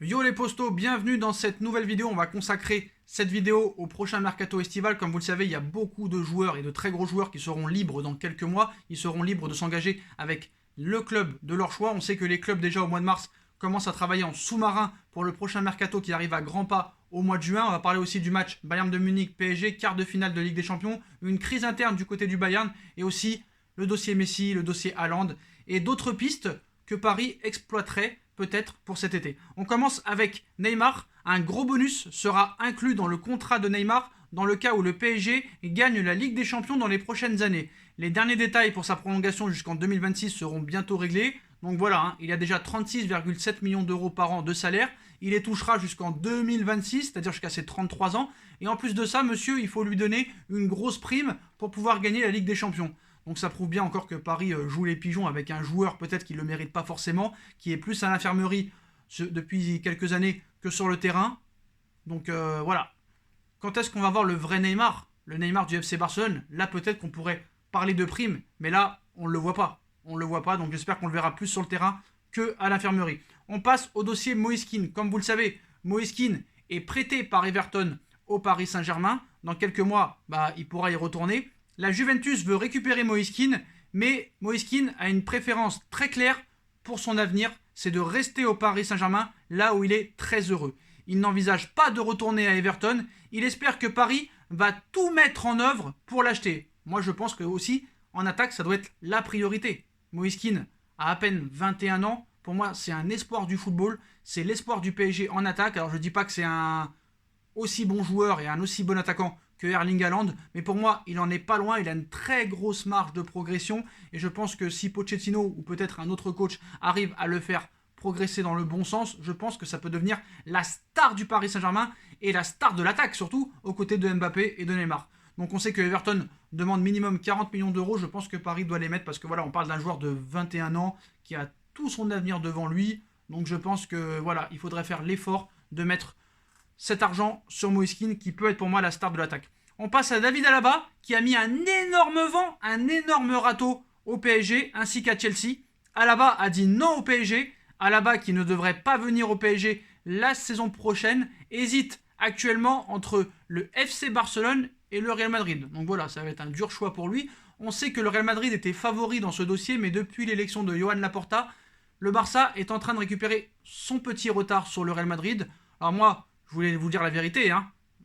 Yo les postos, bienvenue dans cette nouvelle vidéo. On va consacrer cette vidéo au prochain mercato estival. Comme vous le savez, il y a beaucoup de joueurs et de très gros joueurs qui seront libres dans quelques mois. Ils seront libres de s'engager avec le club de leur choix. On sait que les clubs déjà au mois de mars commencent à travailler en sous-marin pour le prochain mercato qui arrive à grands pas au mois de juin. On va parler aussi du match Bayern de Munich-PSG, quart de finale de Ligue des Champions, une crise interne du côté du Bayern et aussi le dossier Messi, le dossier Haaland et d'autres pistes que Paris exploiterait peut-être pour cet été. On commence avec Neymar. Un gros bonus sera inclus dans le contrat de Neymar dans le cas où le PSG gagne la Ligue des Champions dans les prochaines années. Les derniers détails pour sa prolongation jusqu'en 2026 seront bientôt réglés. Donc voilà, il y a déjà 36,7 millions d'euros par an de salaire. Il les touchera jusqu'en 2026, c'est-à-dire jusqu'à ses 33 ans. Et en plus de ça, monsieur, il faut lui donner une grosse prime pour pouvoir gagner la Ligue des Champions. Donc ça prouve bien encore que Paris joue les pigeons avec un joueur peut-être qui ne le mérite pas forcément, qui est plus à l'infirmerie depuis quelques années que sur le terrain. Donc voilà. Quand est-ce qu'on va voir le vrai Neymar? Le Neymar du FC Barcelone? Là peut-être qu'on pourrait parler de prime, mais là on ne le voit pas. On ne le voit pas, donc j'espère qu'on le verra plus sur le terrain qu'à l'infirmerie. On passe au dossier Moïse Kean. Comme vous le savez, Moïse Kean est prêté par Everton au Paris Saint-Germain. Dans quelques mois, il pourra y retourner. La Juventus veut récupérer Moïse Kean, mais Moïse Kean a une préférence très claire pour son avenir, c'est de rester au Paris Saint-Germain, là où il est très heureux. Il n'envisage pas de retourner à Everton, il espère que Paris va tout mettre en œuvre pour l'acheter. Moi je pense que aussi, en attaque, ça doit être la priorité. Moïse Kean a à peine 21 ans, pour moi c'est un espoir du football, c'est l'espoir du PSG en attaque. Alors je ne dis pas que c'est un aussi bon joueur et un aussi bon attaquant que Erling Haaland, mais pour moi, il en est pas loin, il a une très grosse marge de progression, et je pense que si Pochettino, ou peut-être un autre coach, arrive à le faire progresser dans le bon sens, je pense que ça peut devenir la star du Paris Saint-Germain, et la star de l'attaque surtout, aux côtés de Mbappé et de Neymar. Donc on sait que Everton demande minimum 40 millions d'euros, je pense que Paris doit les mettre, parce que voilà, on parle d'un joueur de 21 ans, qui a tout son avenir devant lui, donc je pense que voilà, il faudrait faire l'effort de mettre cet argent sur Moïse Kean qui peut être pour moi la star de l'attaque. On passe à David Alaba qui a mis un énorme vent, un énorme râteau au PSG ainsi qu'à Chelsea. Alaba a dit non au PSG. Alaba qui ne devrait pas venir au PSG la saison prochaine hésite actuellement entre le FC Barcelone et le Real Madrid. Donc voilà, ça va être un dur choix pour lui. On sait que le Real Madrid était favori dans ce dossier, mais depuis l'élection de Joan Laporta, le Barça est en train de récupérer son petit retard sur le Real Madrid. Alors moi, je voulais vous dire la vérité,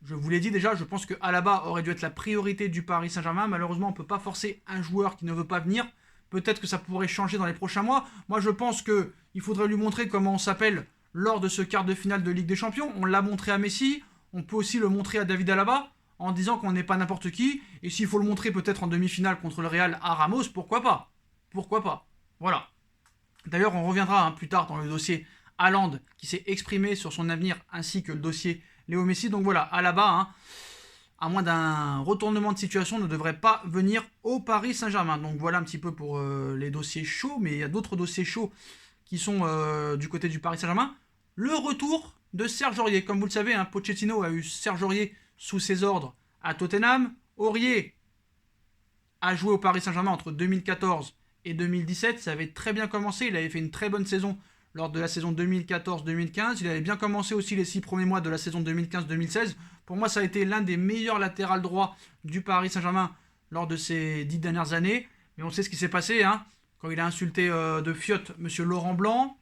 Je vous l'ai dit déjà, je pense que Alaba aurait dû être la priorité du Paris Saint-Germain. Malheureusement, on ne peut pas forcer un joueur qui ne veut pas venir. Peut-être que ça pourrait changer dans les prochains mois. Moi, je pense qu'il faudrait lui montrer comment on s'appelle lors de ce quart de finale de Ligue des Champions. On l'a montré à Messi, on peut aussi le montrer à David Alaba, en disant qu'on n'est pas n'importe qui. Et s'il faut le montrer peut-être en demi-finale contre le Real à Ramos, pourquoi pas? Pourquoi pas? Voilà. D'ailleurs, on reviendra plus tard dans le dossier Haaland qui s'est exprimé sur son avenir ainsi que le dossier Léo Messi. Donc voilà, Alaba, à moins d'un retournement de situation, ne devrait pas venir au Paris Saint-Germain. Donc voilà un petit peu pour les dossiers chauds, mais il y a d'autres dossiers chauds qui sont du côté du Paris Saint-Germain. Le retour de Serge Aurier. Comme vous le savez, Pochettino a eu Serge Aurier sous ses ordres à Tottenham. Aurier a joué au Paris Saint-Germain entre 2014 et 2017. Ça avait très bien commencé, il avait fait une très bonne saison lors de la saison 2014-2015. Il avait bien commencé aussi les 6 premiers mois de la saison 2015-2016. Pour moi, ça a été l'un des meilleurs latérales droits du Paris Saint-Germain lors de ces 10 dernières années. Mais on sait ce qui s'est passé, quand il a insulté de fiotte M. Laurent Blanc.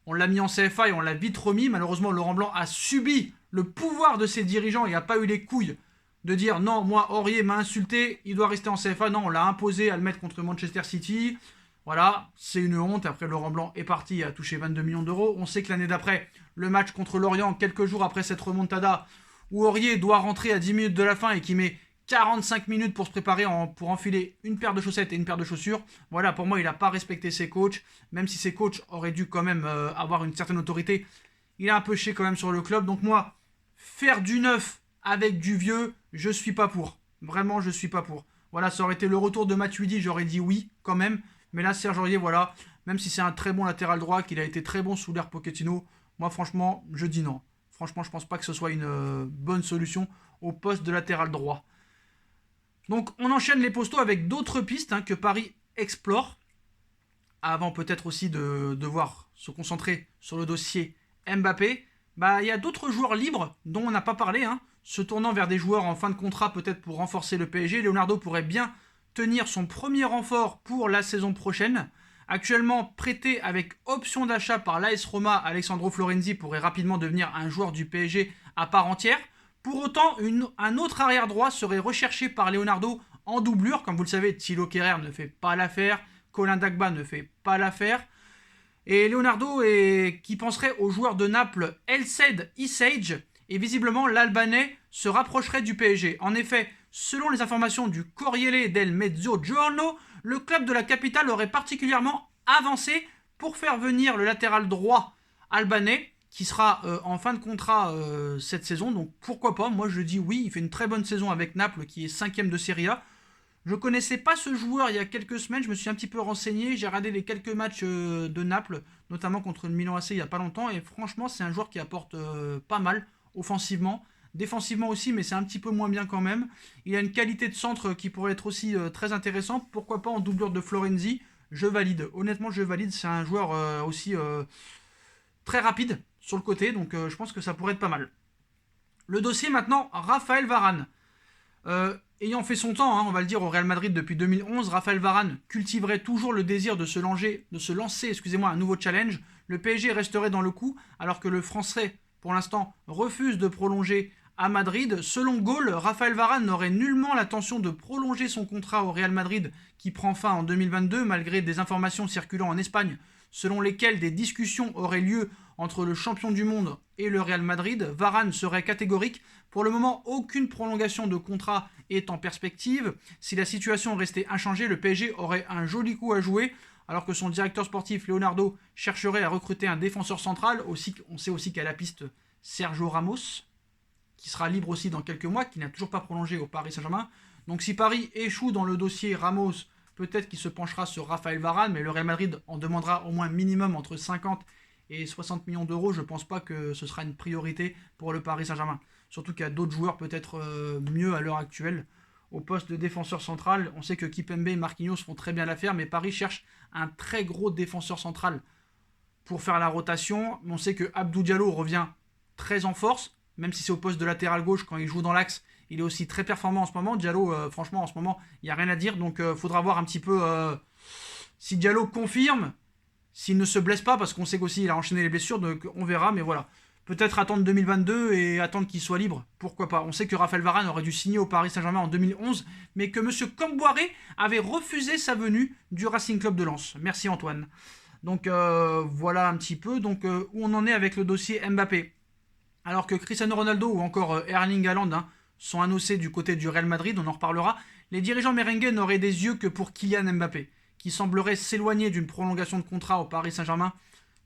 On l'a mis en CFA et on l'a vite remis. Malheureusement, Laurent Blanc a subi le pouvoir de ses dirigeants et n'a pas eu les couilles de dire non, moi, Aurier m'a insulté, il doit rester en CFA. Non, on l'a imposé à le mettre contre Manchester City. Voilà, c'est une honte. Après, Laurent Blanc est parti, a touché 22 millions d'euros. On sait que l'année d'après, le match contre Lorient, quelques jours après cette remontada, où Aurier doit rentrer à 10 minutes de la fin et qui met 45 minutes pour se préparer pour enfiler une paire de chaussettes et une paire de chaussures. Voilà, pour moi, il n'a pas respecté ses coachs. Même si ses coachs auraient dû quand même avoir une certaine autorité, il a un peu chié quand même sur le club. Donc moi, faire du neuf avec du vieux, je suis pas pour. Vraiment, je suis pas pour. Voilà, ça aurait été le retour de Matuidi, j'aurais dit oui quand même. Mais là, Serge Aurier, voilà, même si c'est un très bon latéral droit, qu'il a été très bon sous l'ère Pochettino, moi, franchement, je dis non. Franchement, je pense pas que ce soit une bonne solution au poste de latéral droit. Donc, on enchaîne les postos avec d'autres pistes que Paris explore. Avant peut-être aussi de devoir se concentrer sur le dossier Mbappé. Bah, il y a d'autres joueurs libres dont on n'a pas parlé, hein, se tournant vers des joueurs en fin de contrat peut-être pour renforcer le PSG. Leonardo pourrait bien tenir son premier renfort pour la saison prochaine. Actuellement prêté avec option d'achat par l'AS Roma, Alessandro Florenzi pourrait rapidement devenir un joueur du PSG à part entière. Pour autant, un autre arrière droit serait recherché par Leonardo en doublure. Comme vous le savez, Thilo Kehrer ne fait pas l'affaire, Colin Dagba ne fait pas l'affaire. Et Leonardo qui penserait au joueur de Naples Elsed Isage, et visiblement l'Albanais se rapprocherait du PSG. En effet, selon les informations du Corriere del Mezzogiorno, le club de la capitale aurait particulièrement avancé pour faire venir le latéral droit albanais, qui sera en fin de contrat cette saison. Donc pourquoi pas, moi je dis oui, il fait une très bonne saison avec Naples qui est 5ème de Serie A. Je connaissais pas ce joueur il y a quelques semaines, je me suis un petit peu renseigné, j'ai regardé les quelques matchs de Naples, notamment contre le Milan AC il y a pas longtemps, et franchement c'est un joueur qui apporte pas mal offensivement, défensivement aussi, mais c'est un petit peu moins bien quand même. Il a une qualité de centre qui pourrait être aussi très intéressante, pourquoi pas en doublure de Florenzi, je valide, honnêtement je valide, c'est un joueur aussi très rapide sur le côté, donc je pense que ça pourrait être pas mal. Le dossier maintenant, Raphaël Varane. Ayant fait son temps, hein, on va le dire, au Real Madrid depuis 2011, Raphaël Varane cultiverait toujours le désir de se lancer un nouveau challenge. Le PSG resterait dans le coup, alors que le Français, pour l'instant, refuse de prolonger à Madrid. Selon Goal, Raphaël Varane n'aurait nullement l'intention de prolonger son contrat au Real Madrid, qui prend fin en 2022, malgré des informations circulant en Espagne, selon lesquelles des discussions auraient lieu entre le champion du monde et le Real Madrid. Varane serait catégorique. Pour le moment, aucune prolongation de contrat est en perspective. Si la situation restait inchangée, le PSG aurait un joli coup à jouer, alors que son directeur sportif Leonardo chercherait à recruter un défenseur central. On sait aussi qu'à la piste Sergio Ramos, qui sera libre aussi dans quelques mois, qui n'a toujours pas prolongé au Paris Saint-Germain. Donc si Paris échoue dans le dossier Ramos, peut-être qu'il se penchera sur Raphaël Varane, mais le Real Madrid en demandera au moins minimum entre 50 et 60 millions d'euros. Je ne pense pas que ce sera une priorité pour le Paris Saint-Germain. Surtout qu'il y a d'autres joueurs peut-être mieux à l'heure actuelle. Au poste de défenseur central, on sait que Kipembe et Marquinhos font très bien l'affaire, mais Paris cherche un très gros défenseur central pour faire la rotation. On sait que Abdou Diallo revient très en force, même si c'est au poste de latéral gauche quand il joue dans l'axe. Il est aussi très performant en ce moment. Diallo, franchement, en ce moment, il n'y a rien à dire. Donc, il faudra voir un petit peu si Diallo confirme, s'il ne se blesse pas, parce qu'on sait qu'aussi il a enchaîné les blessures. Donc, on verra. Mais voilà. Peut-être attendre 2022 et attendre qu'il soit libre. Pourquoi pas. On sait que Raphaël Varane aurait dû signer au Paris Saint-Germain en 2011, mais que M. Comboiré avait refusé sa venue du Racing Club de Lens. Merci Antoine. Donc, voilà un petit peu. Donc, où on en est avec le dossier Mbappé. Alors que Cristiano Ronaldo ou encore Erling Haaland sont annoncés du côté du Real Madrid, on en reparlera, les dirigeants merengues n'auraient des yeux que pour Kylian Mbappé, qui semblerait s'éloigner d'une prolongation de contrat au Paris Saint-Germain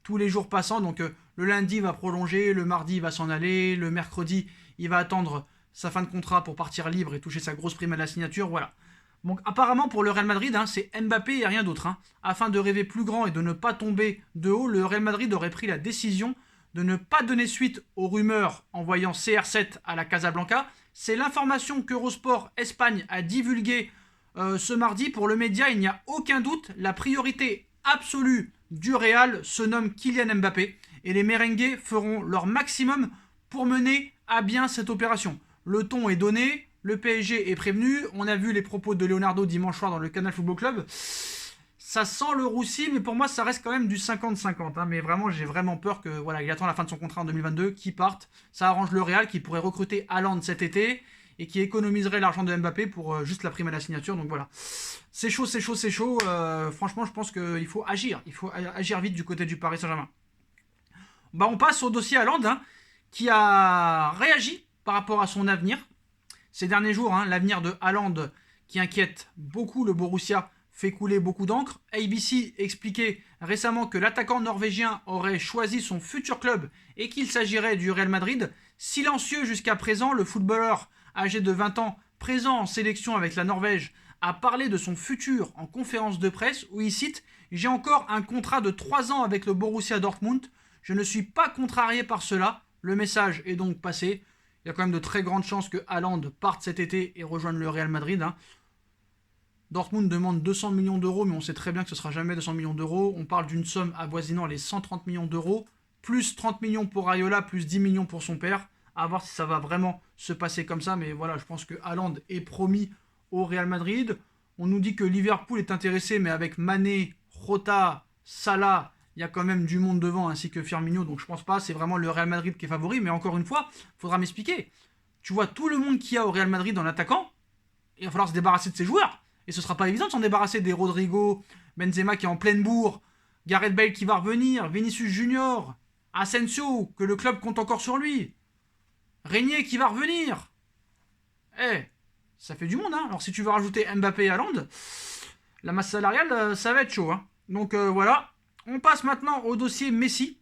tous les jours passants. Donc le lundi il va prolonger, le mardi il va s'en aller, le mercredi il va attendre sa fin de contrat pour partir libre et toucher sa grosse prime à la signature, voilà. Donc apparemment pour le Real Madrid, c'est Mbappé et rien d'autre. Afin de rêver plus grand et de ne pas tomber de haut, le Real Madrid aurait pris la décision de ne pas donner suite aux rumeurs en voyant CR7 à la Casablanca. C'est l'information qu'Eurosport Espagne a divulguée ce mardi. Pour le média, il n'y a aucun doute, la priorité absolue du Real se nomme Kylian Mbappé et les merengues feront leur maximum pour mener à bien cette opération. Le ton est donné, le PSG est prévenu, on a vu les propos de Leonardo dimanche soir dans le Canal Football Club. Ça sent le roussi, mais pour moi, ça reste quand même du 50-50. Mais vraiment, j'ai vraiment peur que voilà, il attend la fin de son contrat en 2022, qu'il parte. Ça arrange le Real, qui pourrait recruter Haaland cet été et qui économiserait l'argent de Mbappé pour juste la prime à la signature. Donc voilà, c'est chaud, c'est chaud, c'est chaud. Franchement, je pense qu'il faut agir. Il faut agir vite du côté du Paris Saint-Germain. Bah, on passe au dossier Haaland, qui a réagi par rapport à son avenir. Ces derniers jours, l'avenir de Haaland qui inquiète beaucoup le Borussia fait couler beaucoup d'encre. ABC expliquait récemment que l'attaquant norvégien aurait choisi son futur club et qu'il s'agirait du Real Madrid. Silencieux jusqu'à présent, le footballeur âgé de 20 ans, présent en sélection avec la Norvège, a parlé de son futur en conférence de presse où il cite « J'ai encore un contrat de 3 ans avec le Borussia Dortmund. Je ne suis pas contrarié par cela. » Le message est donc passé. Il y a quand même de très grandes chances que Haaland parte cet été et rejoigne le Real Madrid. Dortmund demande 200 millions d'euros, mais on sait très bien que ce ne sera jamais 200 millions d'euros. On parle d'une somme avoisinant les 130 millions d'euros. plus 30 millions pour Raiola, plus 10 millions pour son père. À voir si ça va vraiment se passer comme ça. Mais voilà, je pense que Haaland est promis au Real Madrid. On nous dit que Liverpool est intéressé, mais avec Mané, Jota, Salah, il y a quand même du monde devant, ainsi que Firmino. Donc je pense pas, c'est vraiment le Real Madrid qui est favori. Mais encore une fois, il faudra m'expliquer. Tu vois tout le monde qu'il y a au Real Madrid en attaquant, il va falloir se débarrasser de ces joueurs. Et ce sera pas évident de s'en débarrasser des Rodrigo, Benzema qui est en pleine bourre, Gareth Bale qui va revenir, Vinicius Junior, Asensio, que le club compte encore sur lui, Régnier qui va revenir. Eh, ça fait du monde, hein. Alors si tu veux rajouter Mbappé et Haaland, la masse salariale, ça va être chaud, hein. Donc voilà. On passe maintenant au dossier Messi.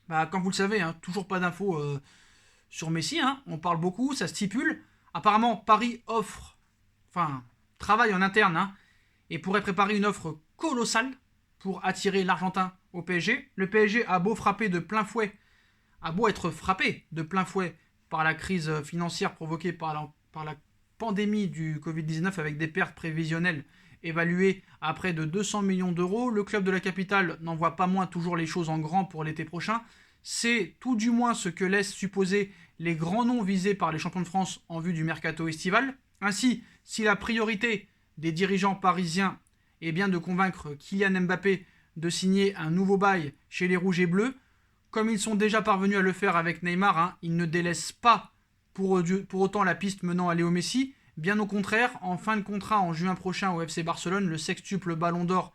Bah, comme vous le savez, hein, toujours pas d'infos sur Messi, hein. On parle beaucoup, ça stipule. Apparemment, Paris travaille en interne, hein, et pourrait préparer une offre colossale pour attirer l'Argentin au PSG. Le PSG a beau être frappé de plein fouet par la crise financière provoquée par la pandémie du Covid-19 avec des pertes prévisionnelles évaluées à près de 200 millions d'euros. Le club de la capitale n'en voit pas moins toujours les choses en grand pour l'été prochain. C'est tout du moins ce que laissent supposer les grands noms visés par les champions de France en vue du mercato estival. Ainsi, si la priorité des dirigeants parisiens est bien de convaincre Kylian Mbappé de signer un nouveau bail chez les Rouges et Bleus, comme ils sont déjà parvenus à le faire avec Neymar, hein, ils ne délaissent pas pour autant la piste menant à Léo Messi. Bien au contraire, en fin de contrat en juin prochain au FC Barcelone, le sextuple Ballon d'Or,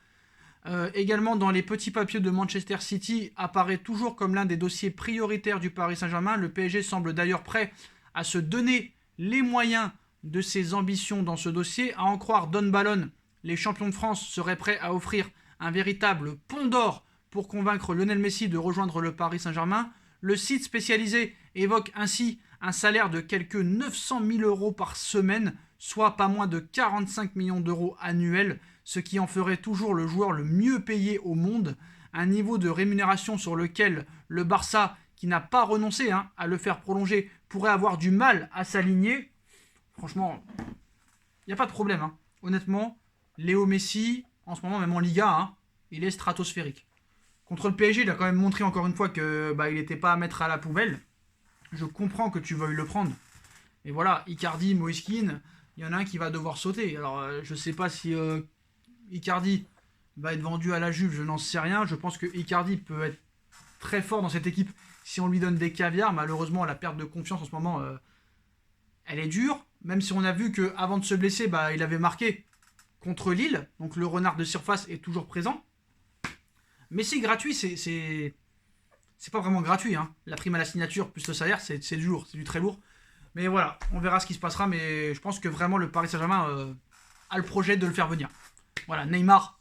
également dans les petits papiers de Manchester City, apparaît toujours comme l'un des dossiers prioritaires du Paris Saint-Germain. Le PSG semble d'ailleurs prêt à se donner les moyens de ses ambitions dans ce dossier. À en croire Don Ballon, les champions de France seraient prêts à offrir un véritable pont d'or pour convaincre Lionel Messi de rejoindre le Paris Saint-Germain. Le site spécialisé évoque ainsi un salaire de quelques 900 000 euros par semaine, soit pas moins de 45 millions d'euros annuels, ce qui en ferait toujours le joueur le mieux payé au monde. Un niveau de rémunération sur lequel le Barça, qui n'a pas renoncé à le faire prolonger, pourrait avoir du mal à s'aligner. Franchement, il n'y a pas de problème, hein. Honnêtement, Léo Messi, en ce moment, même en Liga, il est stratosphérique. Contre le PSG, il a quand même montré encore une fois que il n'était pas à mettre à la poubelle. Je comprends que tu veuilles le prendre. Et voilà, Icardi, Moïse Kean, il y en a un qui va devoir sauter. Alors, je ne sais pas si Icardi va être vendu à la Juve, je n'en sais rien. Je pense que Icardi peut être très fort dans cette équipe si on lui donne des caviars. Malheureusement, la perte de confiance en ce moment, elle est dure. Même si on a vu qu'avant de se blesser, il avait marqué contre Lille. Donc le renard de surface est toujours présent. Mais c'est gratuit, c'est pas vraiment gratuit, hein. La prime à la signature plus le salaire, c'est du lourd, c'est du très lourd. Mais voilà, on verra ce qui se passera. Mais je pense que vraiment le Paris Saint-Germain a le projet de le faire venir. Voilà, Neymar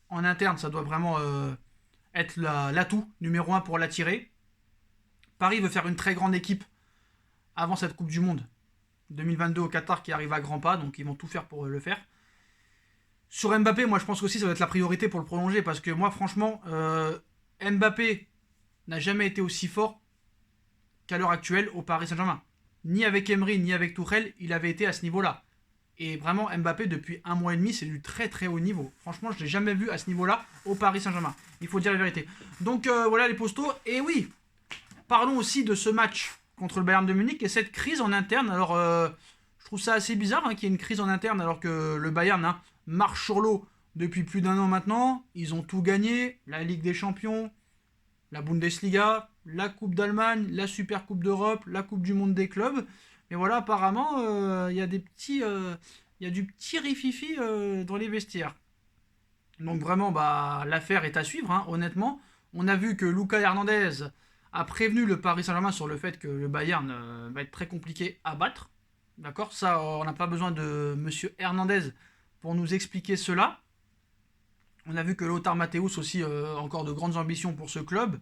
en interne, ça doit vraiment être l'atout numéro 1 pour l'attirer. Paris veut faire une très grande équipe avant cette Coupe du Monde 2022 au Qatar qui arrive à grands pas, donc ils vont tout faire pour le faire. Sur Mbappé, moi je pense aussi que ça va être la priorité pour le prolonger, parce que moi franchement, Mbappé n'a jamais été aussi fort qu'à l'heure actuelle au Paris Saint-Germain. Ni avec Emery, ni avec Tuchel, il avait été à ce niveau-là. Et vraiment, Mbappé, depuis 1 mois et demi, c'est du très très haut niveau. Franchement, je ne l'ai jamais vu à ce niveau-là au Paris Saint-Germain. Il faut dire la vérité. Donc voilà les postos. Et oui, parlons aussi de ce match contre le Bayern de Munich et cette crise en interne. Alors, je trouve ça assez bizarre qu'il y ait une crise en interne alors que le Bayern marche sur l'eau depuis plus d'1 an maintenant. Ils ont tout gagné. La Ligue des Champions, la Bundesliga, la Coupe d'Allemagne, la Super Coupe d'Europe, la Coupe du Monde des clubs. Mais voilà, apparemment, il y a du petit rififi dans les vestiaires. Donc vraiment, l'affaire est à suivre, honnêtement. On a vu que Lucas Hernandez a prévenu le Paris Saint-Germain sur le fait que le Bayern va être très compliqué à battre. D'accord ? Ça, on n'a pas besoin de Monsieur Hernandez pour nous expliquer cela. On a vu que Lothar Matthäus aussi encore de grandes ambitions pour ce club.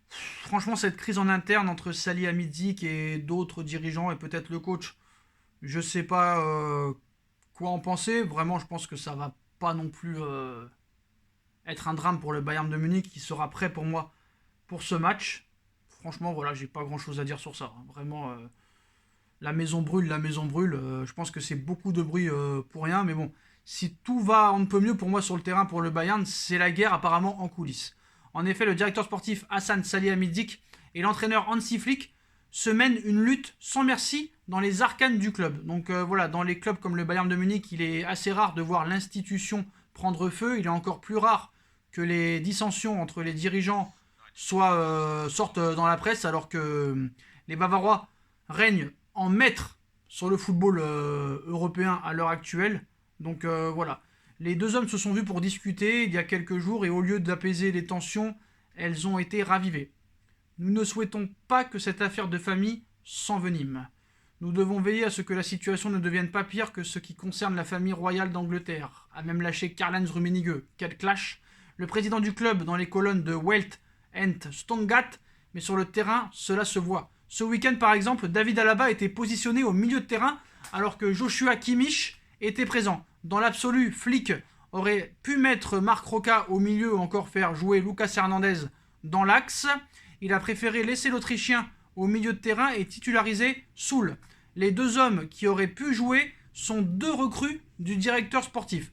Franchement, cette crise en interne entre Salihamidzic et d'autres dirigeants et peut-être le coach, je sais pas quoi en penser. Vraiment, je pense que ça va pas non plus être un drame pour le Bayern de Munich qui sera prêt pour moi pour ce match. Franchement, voilà, j'ai pas grand-chose à dire sur ça. Vraiment, la maison brûle, la maison brûle. Je pense que c'est beaucoup de bruit pour rien. Mais bon, si tout va on ne peut mieux pour moi sur le terrain pour le Bayern, c'est la guerre apparemment en coulisses. En effet, le directeur sportif Hassan Salihamidzic et l'entraîneur Hansi Flick se mènent une lutte sans merci dans les arcanes du club. Donc voilà, dans les clubs comme le Bayern de Munich, il est assez rare de voir l'institution prendre feu. Il est encore plus rare que les dissensions entre les dirigeants sortent dans la presse, alors que les Bavarois règnent en maître sur le football européen à l'heure actuelle. Donc voilà, les deux hommes se sont vus pour discuter il y a quelques jours et au lieu d'apaiser les tensions, elles ont été ravivées. Nous ne souhaitons pas que cette affaire de famille s'envenime. Nous devons veiller à ce que la situation ne devienne pas pire que ce qui concerne la famille royale d'Angleterre, a même lâché Karl-Heinz Rummenigge. Quel clash! Le président du club dans les colonnes de Welt and Stongat, mais sur le terrain, cela se voit. Ce week-end, par exemple, David Alaba était positionné au milieu de terrain alors que Joshua Kimmich était présent. Dans l'absolu, Flick aurait pu mettre Marc Roca au milieu ou encore faire jouer Lucas Hernandez dans l'axe. Il a préféré laisser l'Autrichien au milieu de terrain et titulariser Soul. Les deux hommes qui auraient pu jouer sont deux recrues du directeur sportif.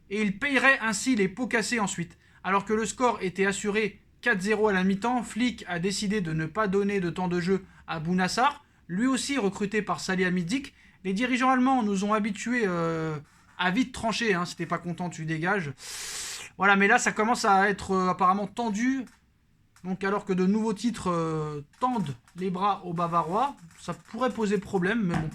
Et il payerait ainsi les pots cassés ensuite. Alors que le score était assuré 4-0 à la mi-temps, Flick a décidé de ne pas donner de temps de jeu à Bounassar, lui aussi recruté par Salihamidzic. Les dirigeants allemands nous ont habitués à vite trancher, hein. Si t'es pas content, tu dégages. Voilà, mais là, ça commence à être apparemment tendu. Donc alors que de nouveaux titres tendent les bras aux Bavarois, ça pourrait poser problème, mais bon.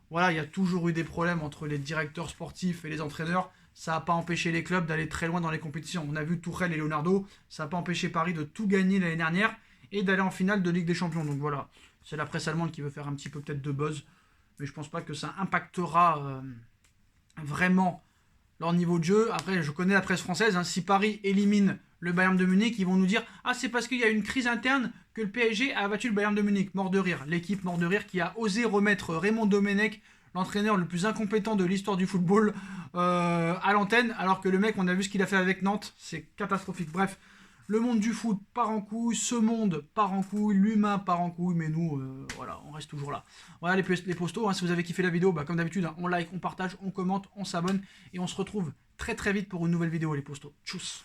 Voilà, il y a toujours eu des problèmes entre les directeurs sportifs et les entraîneurs. Ça n'a pas empêché les clubs d'aller très loin dans les compétitions. On a vu Tuchel et Leonardo, ça n'a pas empêché Paris de tout gagner l'année dernière et d'aller en finale de Ligue des Champions. Donc voilà, c'est la presse allemande qui veut faire un petit peu peut-être de buzz, mais je pense pas que ça impactera vraiment leur niveau de jeu. Après, je connais la presse française, hein. Si Paris élimine le Bayern de Munich, ils vont nous dire « Ah, c'est parce qu'il y a une crise interne que le PSG a battu le Bayern de Munich. » Mort de rire. L'équipe mort de rire qui a osé remettre Raymond Domenech, l'entraîneur le plus incompétent de l'histoire du football, à l'antenne, alors que le mec, on a vu ce qu'il a fait avec Nantes, c'est catastrophique. Bref, le monde du foot part en couille, ce monde part en couille, l'humain part en couille, mais nous, voilà, on reste toujours là. Voilà les postos, hein, si vous avez kiffé la vidéo, bah, comme d'habitude, hein, on like, on partage, on commente, on s'abonne, et on se retrouve très très vite pour une nouvelle vidéo les postos. Tchuss.